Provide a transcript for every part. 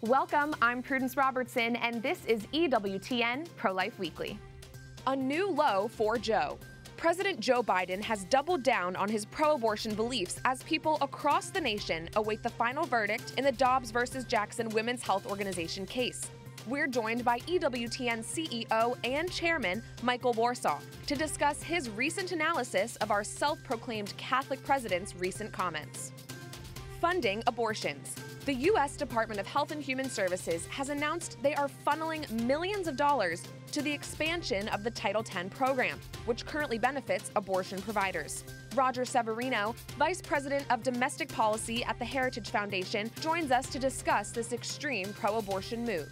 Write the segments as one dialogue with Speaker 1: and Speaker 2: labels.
Speaker 1: Welcome, I'm Prudence Robertson, and this is EWTN Pro-Life Weekly. A new low for Joe. President Joe Biden has doubled down on his pro-abortion beliefs as people across the nation await the final verdict in the Dobbs versus Jackson Women's Health Organization case. We're joined by EWTN CEO and Chairman Michael Warsaw to discuss his recent analysis of our self-proclaimed Catholic president's recent comments. Funding abortions. The U.S. Department of Health and Human Services has announced they are funneling millions of dollars to the expansion of the Title X program, which currently benefits abortion providers. Roger Severino, Vice President of Domestic Policy at the Heritage Foundation, joins us to discuss this extreme pro-abortion move.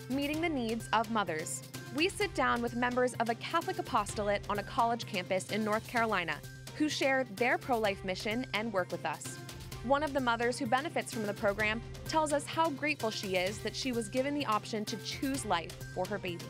Speaker 1: Meeting the needs of mothers. We sit down with members of a Catholic apostolate on a college campus in North Carolina who share their pro-life mission and work with us. One of the mothers who benefits from the program tells us how grateful she is that she was given the option to choose life for her baby.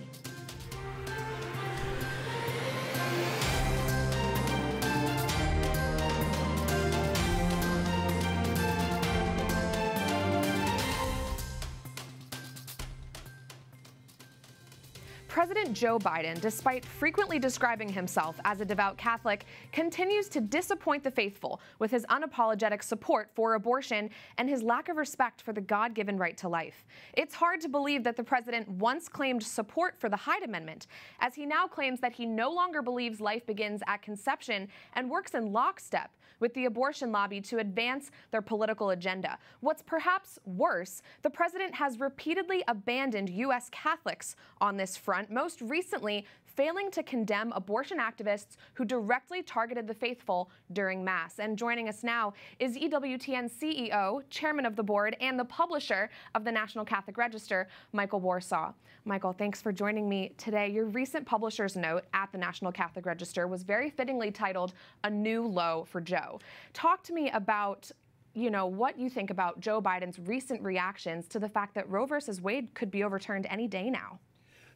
Speaker 1: President Joe Biden, despite frequently describing himself as a devout Catholic, continues to disappoint the faithful with his unapologetic support for abortion and his lack of respect for the God-given right to life. It's hard to believe that the president once claimed support for the Hyde Amendment, as he now claims that he no longer believes life begins at conception and works in lockstep with the abortion lobby to advance their political agenda. What's perhaps worse, the president has repeatedly abandoned U.S. Catholics on this front, most recently failing to condemn abortion activists who directly targeted the faithful during Mass. And joining us now is EWTN CEO, Chairman of the Board, and the publisher of the National Catholic Register, Michael Warsaw. Michael, thanks for joining me today. Your recent publisher's note at the National Catholic Register was very fittingly titled, "A New Low for Joe." Talk to me about what you think about Joe Biden's recent reactions to the fact that Roe versus Wade could be overturned any day now.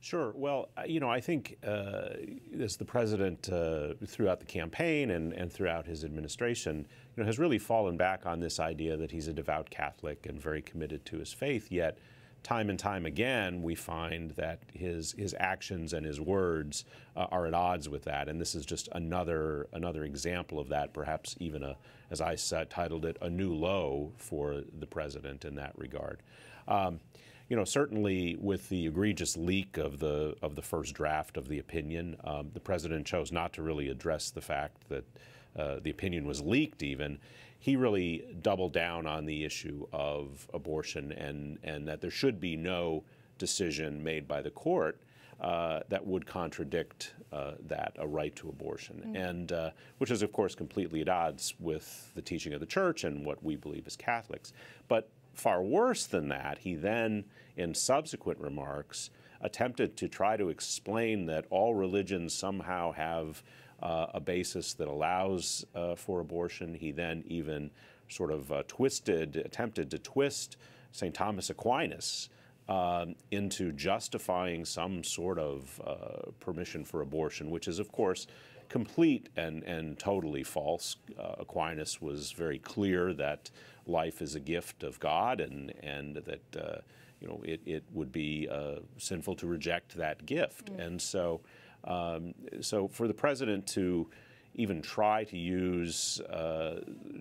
Speaker 2: Sure. Well, I think as the president throughout the campaign and throughout his administration, has really fallen back on this idea that he's a devout Catholic and very committed to his faith. Yet, time and time again, we find that his actions and his words are at odds with that. And this is just another example of that, perhaps even as I titled it, a new low for the president in that regard. Certainly with the egregious leak of the first draft of the opinion, the president chose not to really address the fact that the opinion was leaked even. He really doubled down on the issue of abortion and that there should be no decision made by the court that would contradict a right to abortion, and which is, of course, completely at odds with the teaching of the Church and what we believe as Catholics. But far worse than that, he then, in subsequent remarks, attempted to try to explain that all religions somehow have a basis that allows for abortion. He then even sort of attempted to twist St. Thomas Aquinas into justifying some sort of permission for abortion, which is, of course, complete and totally false. Aquinas was very clear that life is a gift of God, and that it would be sinful to reject that gift. And so for the president to even try to use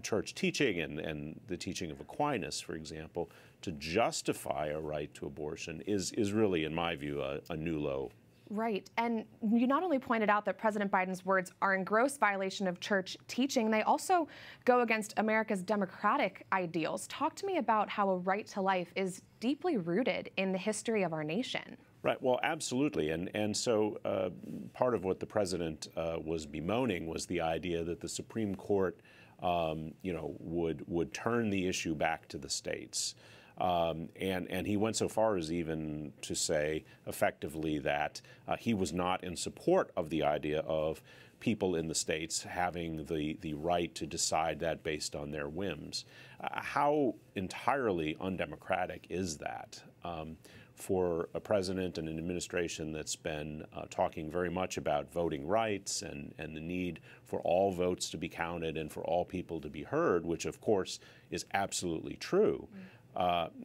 Speaker 2: church teaching and the teaching of Aquinas, for example, to justify a right to abortion is really, in my view, a new low.
Speaker 1: Right. And you not only pointed out that President Biden's words are in gross violation of church teaching, they also go against America's democratic ideals. Talk to me about how a right to life is deeply rooted in the history of our nation.
Speaker 2: Right. Well, absolutely. And so part of what the president was bemoaning was the idea that the Supreme Court, would turn the issue back to the states. And he went so far as even to say effectively that he was not in support of the idea of people in the states having the right to decide that based on their whims. How entirely undemocratic is that? For a president and an administration that's been talking very much about voting rights and the need for all votes to be counted and for all people to be heard, which of course is absolutely true.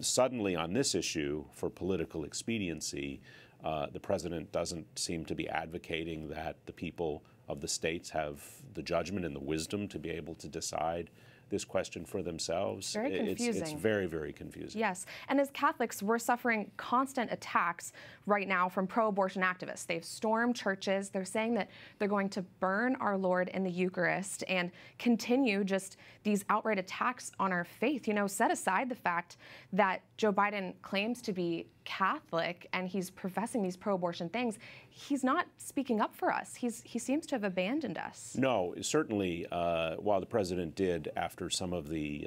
Speaker 2: Suddenly, on this issue, for political expediency, the president doesn't seem to be advocating that the people of the states have the judgment and the wisdom to be able to decide this question for themselves.
Speaker 1: Very confusing.
Speaker 2: It's very, very confusing.
Speaker 1: Yes, and as Catholics, we're suffering constant attacks right now from pro-abortion activists. They've stormed churches. They're saying that they're going to burn our Lord in the Eucharist and continue just these outright attacks on our faith. You know, set aside the fact that Joe Biden claims to be Catholic and he's professing these pro-abortion things, he's not speaking up for us. He seems to have abandoned us. No, certainly. While the president did, after some of the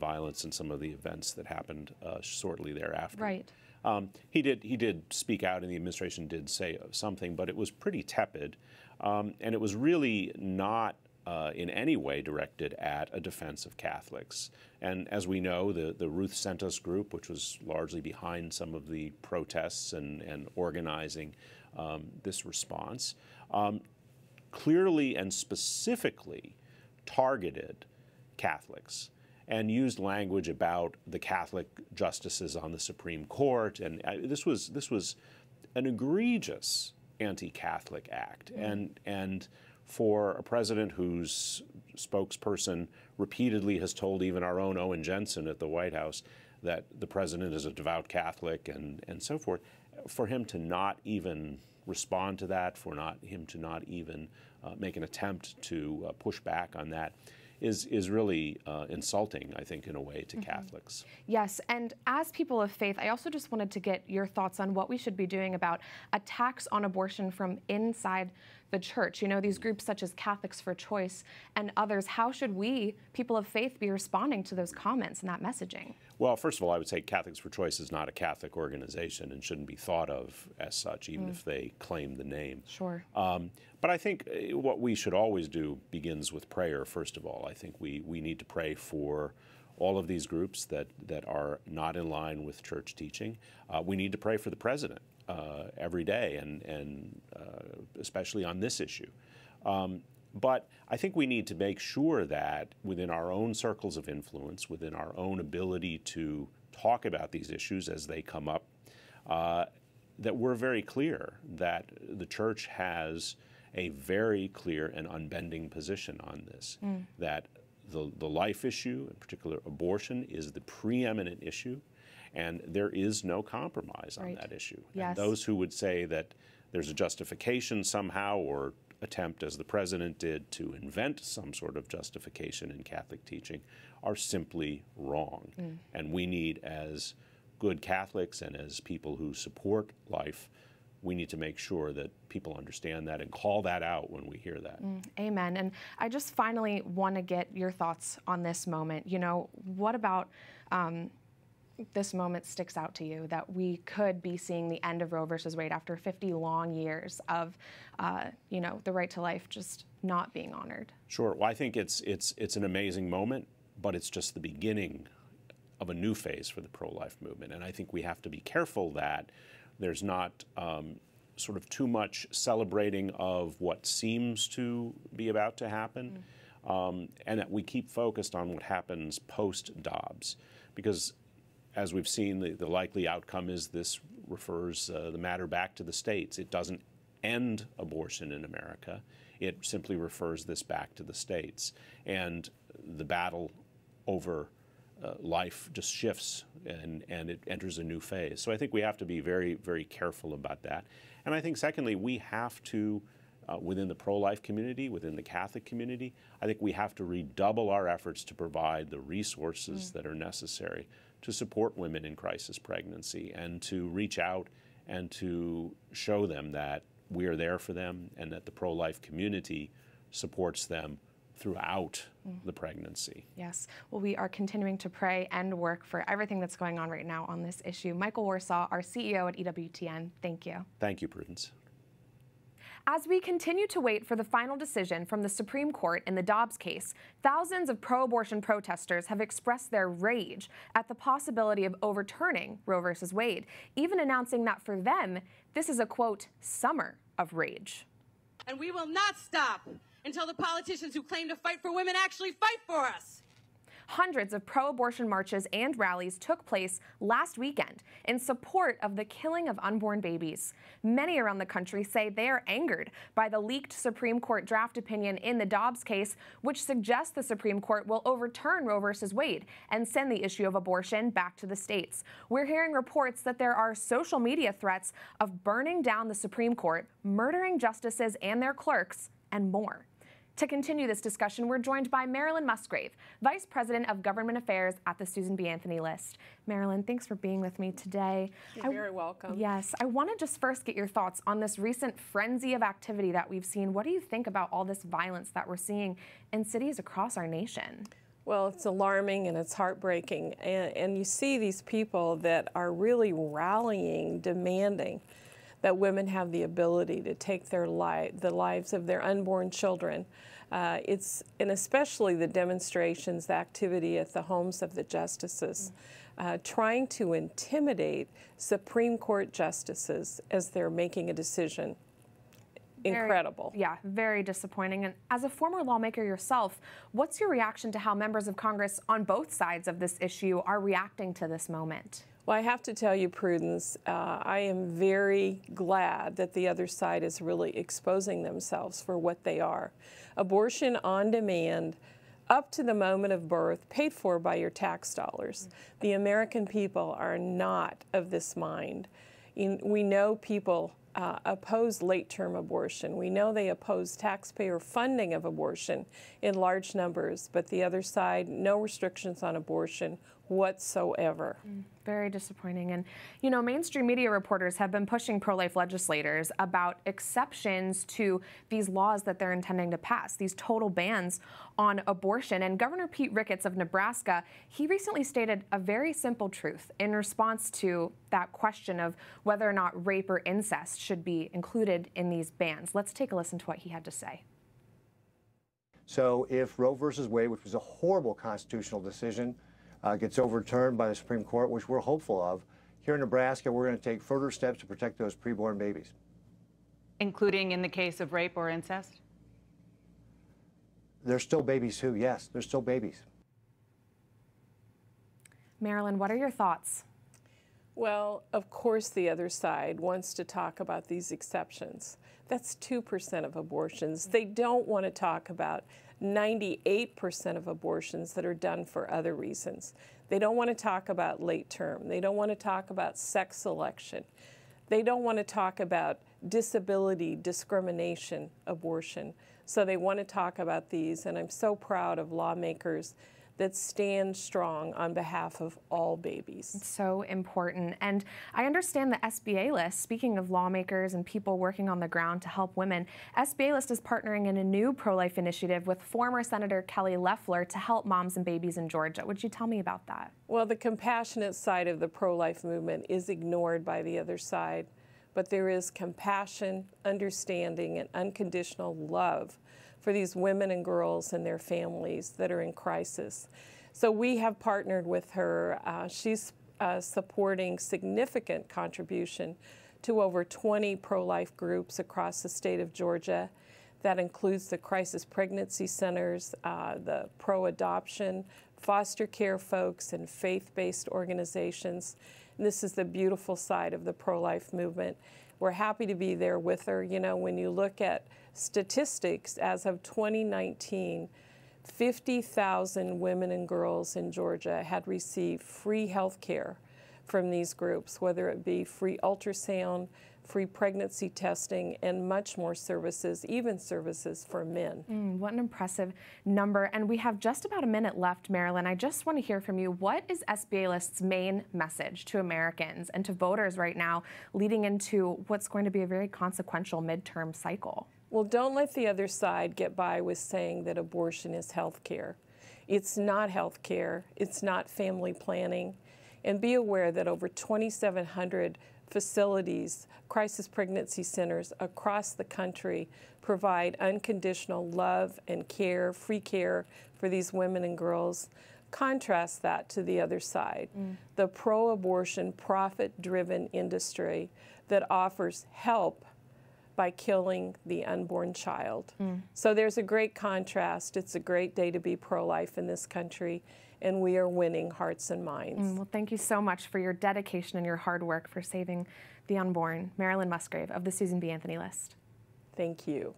Speaker 1: violence and some of the events that happened shortly thereafter, right?
Speaker 2: He did speak out, and the administration did say something, but it was pretty tepid, and it was really not in any way directed at a defense of Catholics. And as we know, the Ruth Sent Us group, which was largely behind some of the protests and organizing this response, clearly and specifically targeted Catholics and used language about the Catholic justices on the Supreme Court. And this was an egregious anti-Catholic act. And for a president whose spokesperson repeatedly has told even our own Owen Jensen at the White House that the president is a devout Catholic and so forth, for him to not even respond to that, for him to not even make an attempt to push back on that, is really insulting, I think, in a way, to Catholics. Yes, and as people of faith, I also just wanted to get your thoughts on what we should be doing about attacks on abortion from inside the church. You know, these groups such as Catholics for Choice and others, how should we, people of faith, be responding to those comments and that messaging? Well, first of all, I would say Catholics for Choice is not a Catholic organization and shouldn't be thought of as such, even if they claim the name. Sure. But I think what we should always do begins with prayer, first of all. I think we need to pray for all of these groups that are not in line with church teaching. We need to pray for the president every day, and especially on this issue. But I think we need to make sure that within our own circles of influence, within our own ability to talk about these issues as they come up, that we're very clear that the church has a very clear and unbending position on this, that the life issue, in particular abortion, is the preeminent issue, and there is no compromise on that issue. Yes. And those who would say that there's a justification somehow, or attempt, as the president did, to invent some sort of justification in Catholic teaching, are simply wrong. And we need, as good Catholics and as people who support life, we need to make sure that people understand that and call that out when we hear that. Amen. And I just finally want to get your thoughts on this moment. You know, what about this moment sticks out to you, that we could be seeing the end of Roe versus Wade after 50 long years of, you know, the right to life just not being honored? Sure. Well, I think it's an amazing moment, but it's just the beginning of a new phase for the pro-life movement. And I think we have to be careful that there's not sort of too much celebrating of what seems to be about to happen, and that we keep focused on what happens post-Dobbs. Because as we've seen, the likely outcome is this refers the matter back to the states. It doesn't end abortion in America. It simply refers this back to the states. And the battle over life just shifts, and it enters a new phase. So I think we have to be very, very careful about that. And I think, secondly, we have to, within the pro-life community, within the Catholic community, I think we have to redouble our efforts to provide the resources that are necessary to support women in crisis pregnancy, and to reach out and to show them that we are there for them and that the pro-life community supports them throughout the pregnancy. Yes. Well, we are continuing to pray and work for everything that's going on right now on this issue. Michael Warsaw, our CEO at EWTN, thank you. Thank you, Prudence. As we continue to wait for the final decision from the Supreme Court in the Dobbs case, thousands of pro-abortion protesters have expressed their rage at the possibility of overturning Roe versus Wade, even announcing that for them, this is a, quote, summer of rage.
Speaker 3: And we will not stop until the politicians who claim to fight for women actually fight for us.
Speaker 1: Hundreds of pro-abortion marches and rallies took place last weekend in support of the killing of unborn babies. Many around the country say they are angered by the leaked Supreme Court draft opinion in the Dobbs case, which suggests the Supreme Court will overturn Roe v. Wade and send the issue of abortion back to the states. We're hearing reports that there are social media threats of burning down the Supreme Court, murdering justices and their clerks, and more. To continue this discussion, we're joined by Marilyn Musgrave, Vice President of Government Affairs at the Susan B. Anthony List. Marilyn, thanks for being with me today.
Speaker 3: You're very welcome.
Speaker 1: Yes, I want to just first get your thoughts on this recent frenzy of activity that we've seen. What do you think about all this violence that we're seeing in cities across our nation?
Speaker 3: Well, it's alarming and it's heartbreaking. And you see these people that are really rallying, demanding that women have the ability to take the lives of their unborn children. And especially the demonstrations, the activity at the homes of the justices, trying to intimidate Supreme Court justices as they're making a decision. Incredible.
Speaker 1: Very disappointing. And as a former lawmaker yourself, what's your reaction to how members of Congress on both sides of this issue are reacting to this moment?
Speaker 3: Well, I have to tell you, Prudence, I am very glad that the other side is really exposing themselves for what they are. Abortion on demand, up to the moment of birth, paid for by your tax dollars. The American people are not of this mind. We know people oppose late-term abortion. We know they oppose taxpayer funding of abortion in large numbers, but the other side, no restrictions on abortion whatsoever.
Speaker 1: Very disappointing. And, you know, mainstream media reporters have been pushing pro-life legislators about exceptions to these laws that they're intending to pass, these total bans on abortion. And Governor Pete Ricketts of Nebraska, he recently stated a very simple truth in response to that question of whether or not rape or incest should be included in these bans. Let's take a listen to what he had to say.
Speaker 4: So if Roe versus Wade, which was a horrible constitutional decision, gets overturned by the Supreme Court, which we're hopeful of, here in Nebraska, we're going to take further steps to protect those preborn babies.
Speaker 5: Including in the case of rape or incest?
Speaker 4: There's still babies too, yes, there's still babies.
Speaker 1: Marilyn, what are your thoughts?
Speaker 3: Well, of course the other side wants to talk about these exceptions. That's 2% of abortions. They don't want to talk about 98% of abortions that are done for other reasons. They don't want to talk about late term. They don't want to talk about sex selection. They don't want to talk about disability discrimination abortion. So they want to talk about these, and I'm so proud of lawmakers that stand strong on behalf of all babies.
Speaker 1: It's so important. And I understand the SBA List, speaking of lawmakers and people working on the ground to help women, SBA List is partnering in a new pro-life initiative with former Senator Kelly Loeffler to help moms and babies in Georgia. Would you tell me about that?
Speaker 3: Well, the compassionate side of the pro-life movement is ignored by the other side, but there is compassion, understanding, and unconditional love for these women and girls and their families that are in crisis. So we have partnered with her. She's supporting significant contribution to over 20 pro-life groups across the state of Georgia. That includes the crisis pregnancy centers, the pro-adoption, foster care folks, and faith-based organizations. And this is the beautiful side of the pro-life movement. We're happy to be there with her. You know, when you look at statistics, as of 2019, 50,000 women and girls in Georgia had received free health care from these groups, whether it be free ultrasound, free pregnancy testing, and much more services, even services for men.
Speaker 1: What an impressive number. And we have just about a minute left, Marilyn. I just want to hear from you. What is SBA List's main message to Americans and to voters right now leading into what's going to be a very consequential midterm cycle?
Speaker 3: Well, don't let the other side get by with saying that abortion is health care. It's not health care. It's not family planning. And be aware that over 2,700 facilities, crisis pregnancy centers across the country provide unconditional love and care, free care for these women and girls. Contrast that to the other side, the pro-abortion, profit-driven industry that offers help by killing the unborn child. So there's a great contrast. It's a great day to be pro-life in this country, and we are winning hearts and minds.
Speaker 1: Well, thank you so much for your dedication and your hard work for saving the unborn. Marilyn Musgrave of the Susan B. Anthony List.
Speaker 3: Thank you.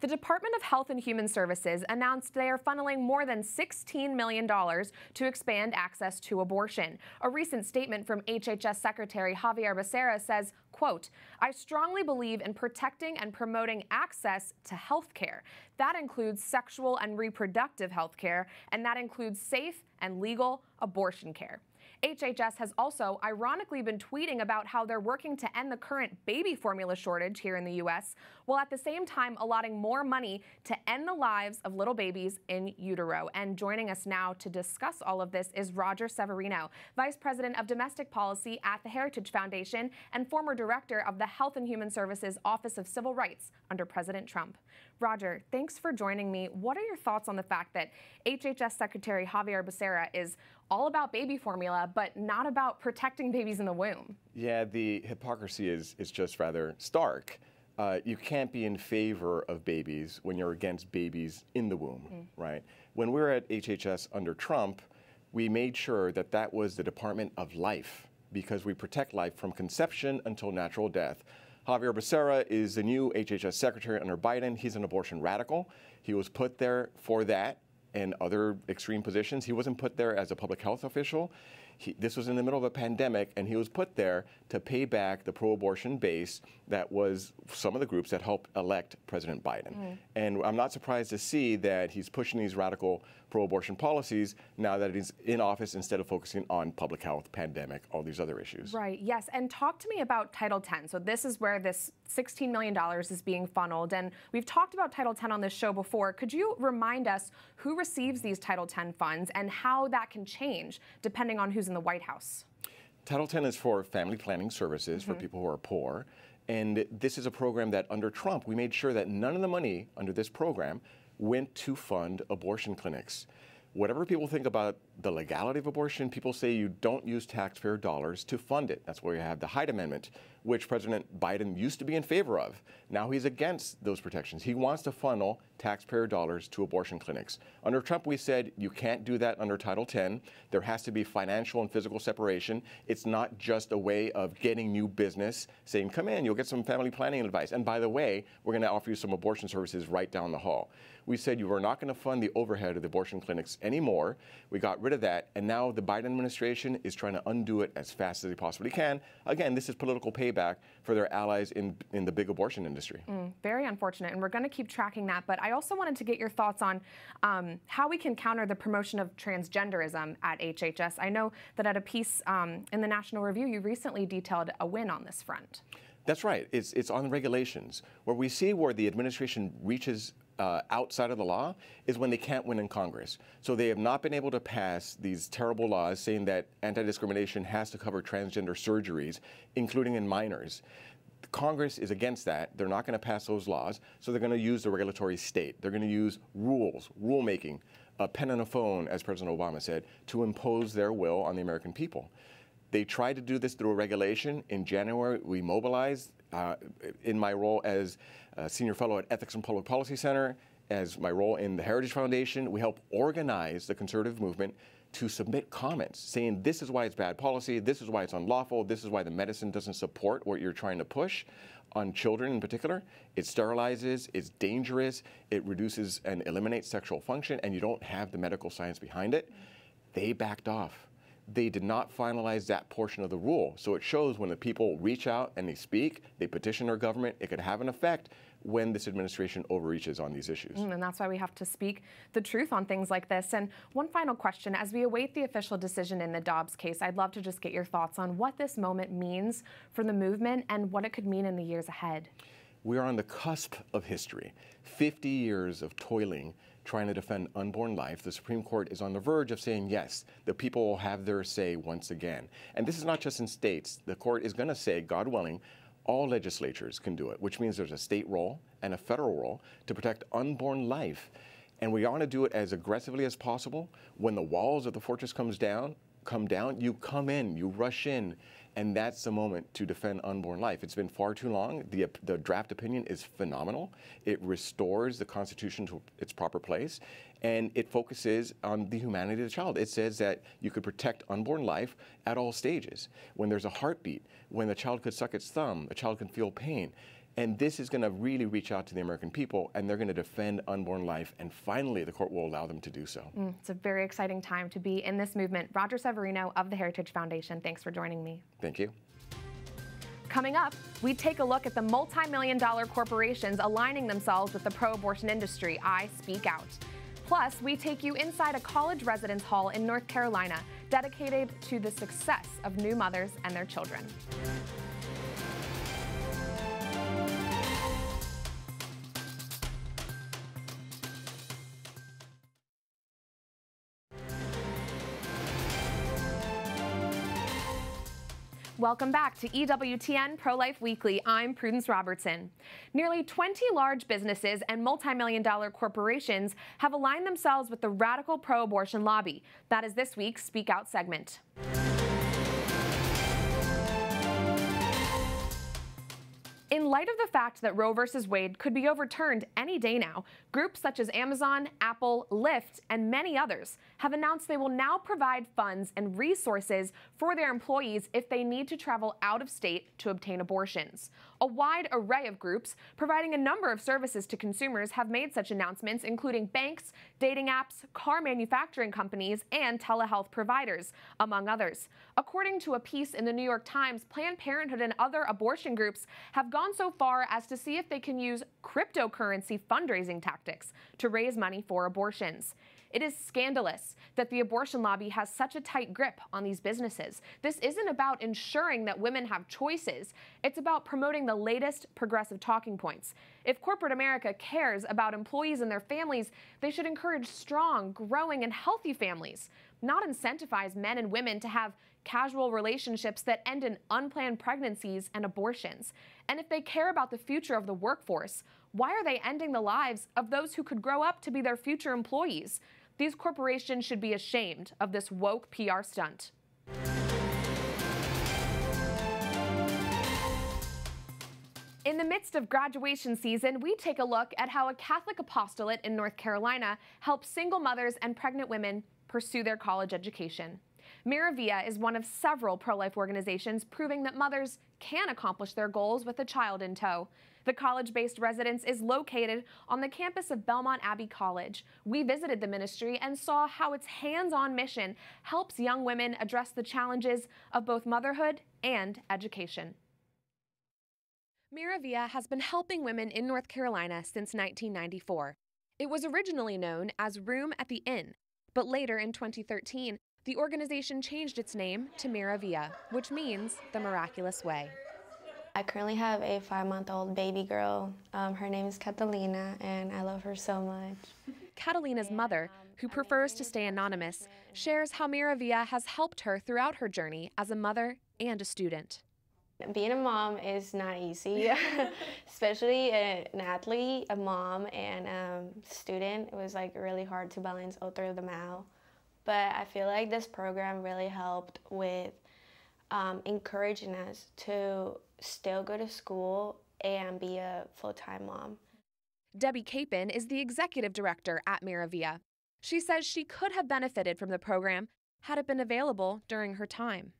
Speaker 1: The Department of Health and Human Services announced they are funneling more than $16 million to expand access to abortion. A recent statement from HHS Secretary Xavier Becerra says, quote, "I strongly believe in protecting and promoting access to health care. That includes sexual and reproductive health care, and that includes safe and legal abortion care." HHS has also ironically been tweeting about how they're working to end the current baby formula shortage here in the U.S., while at the same time allotting more money to end the lives of little babies in utero. And joining us now to discuss all of this is Roger Severino, Vice President of Domestic Policy at the Heritage Foundation and former Director of the Health and Human Services Office of Civil Rights under President Trump. Roger, thanks for joining me. What are your thoughts on the fact that HHS Secretary Xavier Becerra is all about baby formula, but not about protecting babies in the womb?
Speaker 6: Yeah, the hypocrisy is just rather stark. You can't be in favor of babies when you're against babies in the womb, right? When we were at HHS under Trump, we made sure that that was the Department of Life, because we protect life from conception until natural death. Xavier Becerra is the new HHS Secretary under Biden. He's an abortion radical. He was put there for that and other extreme positions. He wasn't put there as a public health official. This was in the middle of a pandemic, and he was put there to pay back the pro-abortion base that was some of the groups that helped elect President Biden. And I'm not surprised to see that he's pushing these radical pro-abortion policies now that he's in office instead of focusing on public health, pandemic, all these other issues.
Speaker 1: Right, yes. And talk to me about Title X. So this is where this $16 million is being funneled. And we've talked about Title X on this show before. Could you remind us who receives these Title X funds and how that can change depending on who's in the White House?
Speaker 6: Title X is for family planning services for people who are poor. And this is a program that under Trump, we made sure that none of the money under this program went to fund abortion clinics. Whatever people think about the legality of abortion, people say you don't use taxpayer dollars to fund it. That's where you have the Hyde Amendment, which President Biden used to be in favor of. Now he's against those protections. He wants to funnel taxpayer dollars to abortion clinics. Under Trump, we said you can't do that under Title X. There has to be financial and physical separation. It's not just a way of getting new business, saying, come in, you'll get some family planning advice. And by the way, we're going to offer you some abortion services right down the hall. We said you are not going to fund the overhead of the abortion clinics anymore. We got rid of that, and now the Biden administration is trying to undo it as fast as they possibly can. Again, this is political payback for their allies in the big abortion industry.
Speaker 1: Very unfortunate, and we're going to keep tracking that. But I also wanted to get your thoughts on how we can counter the promotion of transgenderism at HHS. I know that at a piece in the National Review, you recently detailed a win on this front.
Speaker 6: That's right. It's on regulations. Where we see where the administration reaches outside of the law is when they can't win in Congress. So they have not been able to pass these terrible laws saying that anti-discrimination has to cover transgender surgeries, including in minors. Congress is against that. They're not going to pass those laws, so they're going to use the regulatory state. They're going to use rules, rulemaking, a pen and a phone, as President Obama said, to impose their will on the American people. They tried to do this through a regulation. In January, we mobilized in my role as Senior Fellow at Ethics and Public Policy Center, as my role in the Heritage Foundation. We help organize the conservative movement to submit comments saying this is why it's bad policy, this is why it's unlawful, this is why the medicine doesn't support what you're trying to push on children in particular. It sterilizes, it's dangerous, it reduces and eliminates sexual function, and you don't have the medical science behind it. They backed off. They did not finalize that portion of the rule. So it shows when the people reach out and they speak, they petition their government, it could have an effect when this administration overreaches on these issues.
Speaker 1: And that's why we have to speak the truth on things like this. And one final question, as we await the official decision in the Dobbs case, I'd love to just get your thoughts on what this moment means for the movement and what it could mean in the years ahead.
Speaker 6: We are on the cusp of history. 50 years of toiling trying to defend unborn life. The Supreme Court is on the verge of saying, yes, the people will have their say once again. And this is not just in states. The court is going to say, God willing, all legislatures can do it, which means there's a state role and a federal role to protect unborn life. And we want to do it as aggressively as possible. When the walls of the fortress come down, you come in, you rush in, And that's the moment to defend unborn life. It's been far too long. The draft opinion is phenomenal. It restores the Constitution to its proper place, and it focuses on the humanity of the child. It says that you could protect unborn life at all stages. When there's a heartbeat, when the child could suck its thumb, a child can feel pain. And this is going to really reach out to the American people, and they're going to defend unborn life, and finally the court will allow them to do so.
Speaker 1: It's a very exciting time to be in this movement. Roger Severino of the Heritage Foundation, thanks for joining me.
Speaker 6: Thank you.
Speaker 1: Coming up, we take a look at the multi-million-dollar corporations aligning themselves with the pro-abortion industry. I speak out. Plus, we take you inside a college residence hall in North Carolina dedicated to the success of new mothers and their children. Welcome back to EWTN Pro-Life Weekly. I'm Prudence Robertson. Nearly 20 large businesses and multi-million-dollar corporations have aligned themselves with the radical pro-abortion lobby. That is this week's Speak Out segment. In light of the fact that Roe v. Wade could be overturned any day now, groups such as Amazon, Apple, Lyft, and many others have announced they will now provide funds and resources for their employees if they need to travel out of state to obtain abortions. A wide array of groups providing a number of services to consumers have made such announcements, including banks, dating apps, car manufacturing companies, and telehealth providers, among others. According to a piece in the New York Times, Planned Parenthood and other abortion groups have gone so far as to see if they can use cryptocurrency fundraising tactics to raise money for abortions. It is scandalous that the abortion lobby has such a tight grip on these businesses. This isn't about ensuring that women have choices. It's about promoting the latest progressive talking points. If corporate America cares about employees and their families, they should encourage strong, growing, and healthy families, not incentivize men and women to have casual relationships that end in unplanned pregnancies and abortions. And if they care about the future of the workforce, why are they ending the lives of those who could grow up to be their future employees? These corporations should be ashamed of this woke PR stunt. In the midst of graduation season, we take a look at how a Catholic apostolate in North Carolina helps single mothers and pregnant women pursue their college education. MiraVia is one of several pro-life organizations proving that mothers can accomplish their goals with a child in tow. The college-based residence is located on the campus of Belmont Abbey College. We visited the ministry and saw how its hands-on mission helps young women address the challenges of both motherhood and education. MiraVia has been helping women in North Carolina since 1994. It was originally known as Room at the Inn, but later in 2013, the organization changed its name to MiraVia, which means the miraculous way.
Speaker 7: I currently have a 5-month-old baby girl. Her name is Catalina, and I love her so much.
Speaker 1: Catalina's mother, who prefers to stay anonymous, shares how MiraVia has helped her throughout her journey as a mother and a student.
Speaker 7: Being a mom is not easy, especially an athlete, a mom, and a student. It was like really hard to balance all three of them out. But I feel like this program really helped with encouraging us to still go to school and be a full-time mom.
Speaker 1: Debbie Capen is the executive director at MiraVia. She says she could have benefited from the program had it been available during her time.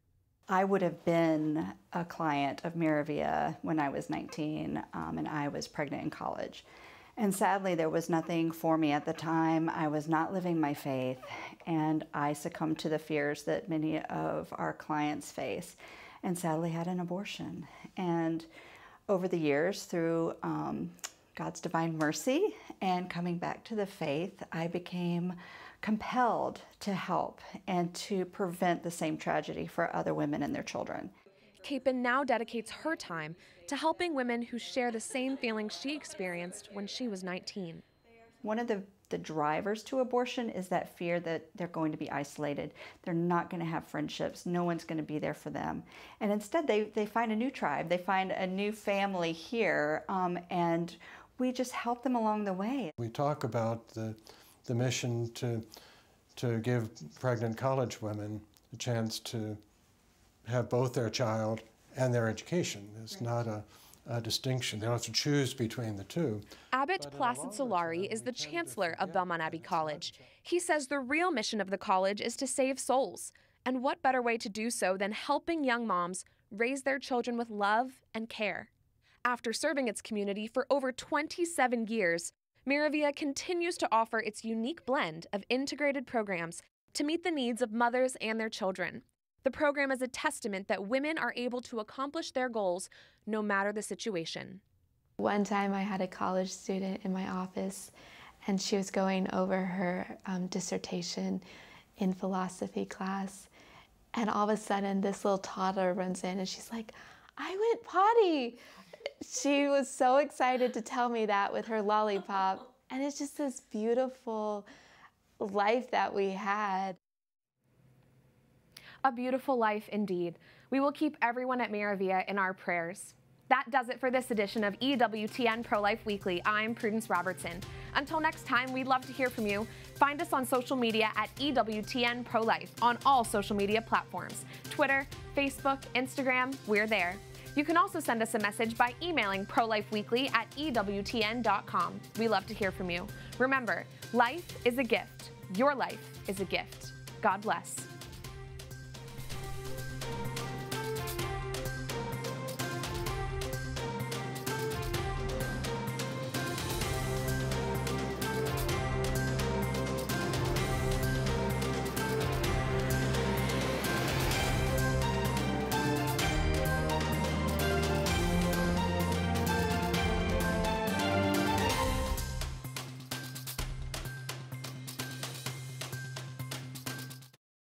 Speaker 8: I would have been a client of MiraVia when I was 19 and I was pregnant in college. And sadly, there was nothing for me at the time. I was not living my faith, and I succumbed to the fears that many of our clients face, and sadly had an abortion. And over the years, through God's divine mercy and coming back to the faith, I became compelled to help and to prevent the same tragedy for other women and their children.
Speaker 1: Capen now dedicates her time to helping women who share the same feelings she experienced when she was 19.
Speaker 8: One of the drivers to abortion is that fear that they're going to be isolated. They're not going to have friendships. No one's going to be there for them. And instead, they find a new tribe. They find a new family here, and we just help them along the way.
Speaker 9: We talk about the mission to give pregnant college women a chance to have both their child and their education. It's not a distinction. They don't have to choose between the two.
Speaker 1: Abbot Placid Solari is the chancellor of Belmont Abbey College. He says the real mission of the college is to save souls. And what better way to do so than helping young moms raise their children with love and care? After serving its community for over 27 years, MiraVia continues to offer its unique blend of integrated programs to meet the needs of mothers and their children. The program is a testament that women are able to accomplish their goals no matter the situation.
Speaker 10: One time I had a college student in my office, and she was going over her dissertation in philosophy class, and all of a sudden this little toddler runs in and she's like, "I went potty." She was so excited to tell me that with her lollipop, and it's just this beautiful life that we had.
Speaker 1: A beautiful life indeed. We will keep everyone at MiraVia in our prayers. That does it for this edition of EWTN Pro-Life Weekly. I'm Prudence Robertson. Until next time, we'd love to hear from you. Find us on social media at EWTN Pro-Life on all social media platforms. Twitter, Facebook, Instagram, we're there. You can also send us a message by emailing prolifeweekly@ewtn.com. We love to hear from you. Remember, life is a gift. Your life is a gift. God bless.